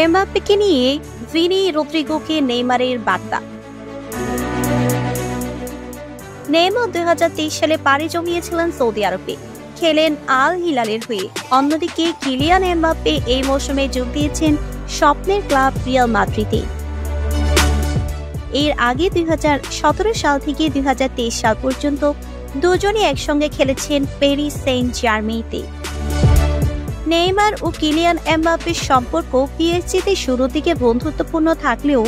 এমবাপ্পেকে নিয়ে ভিনি রদ্রিগোকে নেইমারের বার্তা। নেইমার 2023 সালে পাড়ি জমিয়েছিলেন সৌদি আরবে, খেলেন আল হিলালের হয়ে। অন্যদিকে কিলিয়ান এমবাপ্পে এই মৌসুমে যোগ দিয়েছেন স্বপ্নের ক্লাব রিয়াল মাদ্রিদে। এর আগে 2017 সাল থেকে 2023 সাল পর্যন্ত দুজনই একসঙ্গে খেলেছেন প্যারিস সেন্ট জার্মেইতে। নেইমার ও কিলিয়ান এমবাপ্পের সম্পর্ক পিএসজিতে শুরুর দিকে বন্ধুত্বপূর্ণ থাকলেও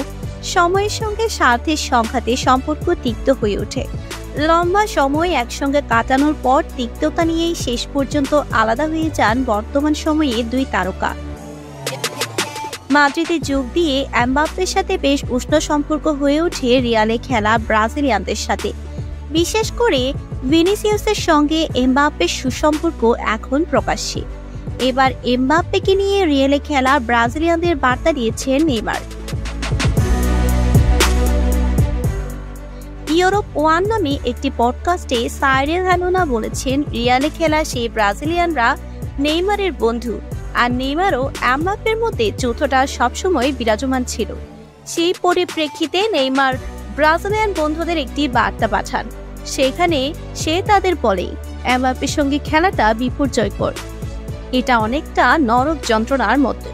সময়ের সঙ্গে স্বার্থের সংঘাতে সম্পর্ক তিক্ত হয়ে ওঠে। লম্বা সময় একসঙ্গে কাটানোর পর তিক্ততা নিয়েই শেষ পর্যন্ত আলাদা হয়ে যান বর্তমান সময়ে দুই তারকা। মাদ্রিদে যোগ দিয়ে এমবাপ্পের সাথে বেশ উষ্ণ সম্পর্ক হয়ে ওঠে রিয়ালে খেলা ব্রাজিলিয়ানদের সাথে। বিশেষ করে ভিনিসিয়াসের সঙ্গে এমবাপ্পের সুসম্পর্ক এখন প্রকাশ্যে। এবার এমবাপ্পেকে নিয়ে রিয়ালে খেলা ব্রাজিলিয়ানদের বার্তা দিয়েছেন নেইমার। ইউরোপ ওয়ান নামে একটি পডকাস্টে সাইরেল হ্যানোনা বলেছেন, রিয়ালে খেলা সেই ব্রাজিলিয়ানরা নেইমারের বন্ধু, আর নেইমারও এমবাপ্পের মধ্যে যৌথটা সবসময় বিরাজমান ছিল। সেই পরিপ্রেক্ষিতে নেইমার ব্রাজিলিয়ান বন্ধুদের একটি বার্তা পাঠান। সেখানে সে তাদের বলে, এমবাপ্পের সঙ্গে খেলাটা বিপর্যয়কর, এটা অনেকটা নরক যন্ত্রণার মতো।